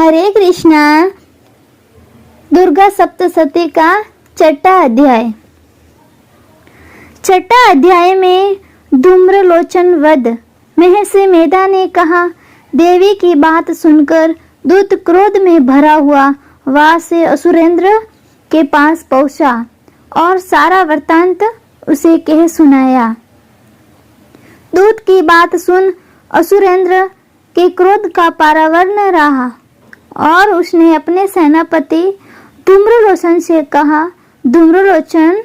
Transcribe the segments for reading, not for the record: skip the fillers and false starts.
हरे कृष्णा। दुर्गा सप्तशती का छठा अध्याय। छठा अध्याय में धूम्रलोचन वध। महर्षि मेधा ने कहा, देवी की बात सुनकर दूत क्रोध में भरा हुआ वहां से असुरेंद्र के पास पहुंचा और सारा वृत्तांत उसे कह सुनाया। दूत की बात सुन असुरेंद्र के क्रोध का पारावार न रहा और उसने अपने सेनापति धूम्रलोचन से कहा, धूम्रलोचन,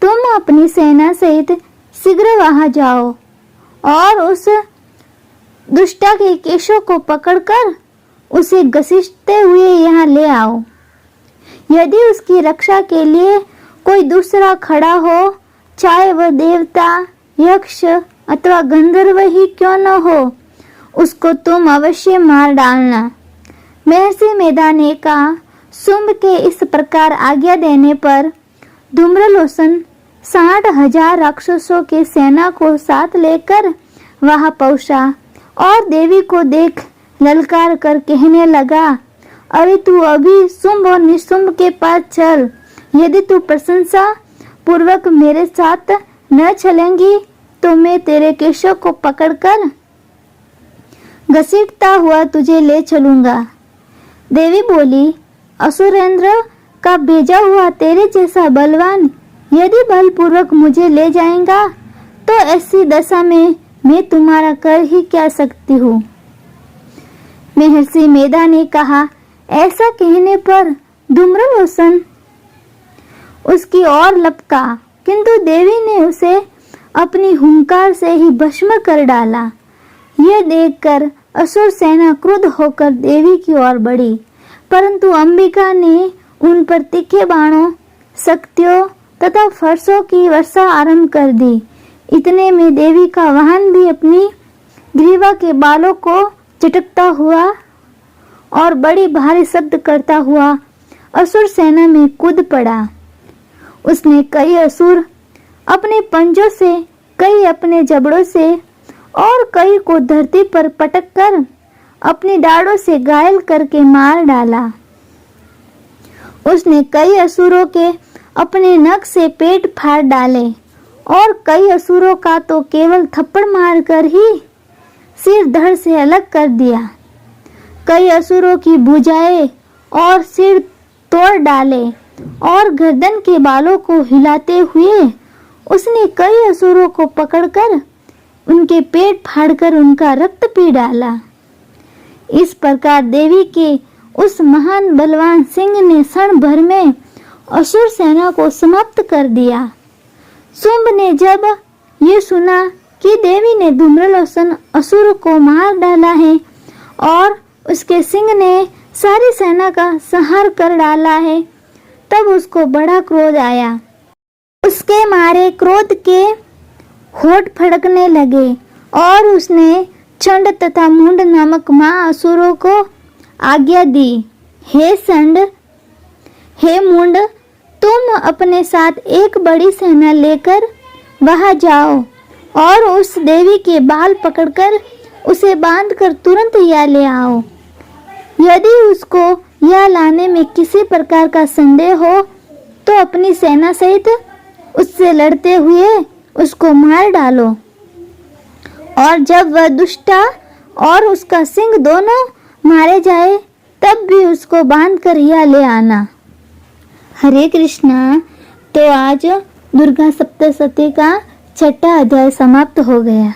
तुम अपनी सेना सहित शीघ्र वहां जाओ और उस दुष्टा के केशों को पकड़कर उसे घसीटते हुए यहाँ ले आओ। यदि उसकी रक्षा के लिए कोई दूसरा खड़ा हो, चाहे वह देवता, यक्ष अथवा गंधर्व ही क्यों न हो, उसको तुम अवश्य मार डालना। महर्षि मेधा ने कहा। शुंभ के इस प्रकार आज्ञा देने पर धूम्रलोचन 60,000 राक्षसों की सेना को साथ लेकर वहां पहुंचा और देवी को देख ललकार कर कहने लगा, अरे तू अभी शुंभ और निशुंभ के पास चल। यदि तू प्रशंसा पूर्वक मेरे साथ न चलेंगी तो मैं तेरे केशों को पकड़कर घसीटता हुआ तुझे ले चलूंगा। देवी बोली, असुरेंद्र का भेजा हुआ तेरे जैसा बलवान यदि बलपूर्वक मुझे ले जाएगा तो ऐसी दशा में मैं तुम्हारा कर ही क्या सकती हूँ। महर्षि मेधा ने कहा। ऐसा कहने पर धूम्रलोचन उसकी ओर लपका, किंतु देवी ने उसे अपनी हुंकार से ही भस्म कर डाला। यह देखकर असुर सेना क्रुद्ध होकर देवी की ओर बढ़ी, परंतु अंबिका ने उन पर तीखे बाणों, शक्तियों तथा फरसों की वर्षा आरंभ कर दी। इतने में देवी का वाहन भी अपनी ग्रीवा के बालों को झटकता हुआ और बड़ी भारी शब्द करता हुआ असुर सेना में कूद पड़ा। उसने कई असुर अपने पंजों से, कई अपने जबड़ों से और कई को धरती पर पटक कर अपनी डाड़ों से घायल करके मार डाला। उसने कई असुरों के अपने नख से पेट फाड़ डाले और कई असुरों का तो केवल थप्पड़ मारकर ही सिर धड़ से अलग कर दिया। कई असुरों की भुजाएं और सिर तोड़ डाले और गर्दन के बालों को हिलाते हुए उसने कई असुरों को पकड़कर उनके पेट फाड़कर उनका रक्त पी डाला। इस प्रकार देवी के उस महान बलवान सिंह ने क्षण भर में असुर सेना को समाप्त कर दिया। शुंभ ने जब ये सुना कि देवी ने धूम्रलोचन असुर को मार डाला है और उसके सिंह ने सारी सेना का संहार कर डाला है, तब उसको बड़ा क्रोध आया। उसके मारे क्रोध के होठ फड़कने लगे और उसने चंड तथा मुंड नामक महाअसुरों को आज्ञा दी, हे चंड, हे मुंड, तुम अपने साथ एक बड़ी सेना लेकर वहां जाओ और उस देवी के बाल पकड़कर उसे बांधकर तुरंत यहाँ ले आओ। यदि उसको यहाँ लाने में किसी प्रकार का संदेह हो तो अपनी सेना सहित उससे लड़ते हुए उसको मार डालो और जब वह दुष्टा और उसका सिंह दोनों मारे जाए तब भी उसको बांधकर यहाँ ले आना। हरे कृष्णा। तो आज दुर्गा सप्तशती का छठा अध्याय समाप्त हो गया।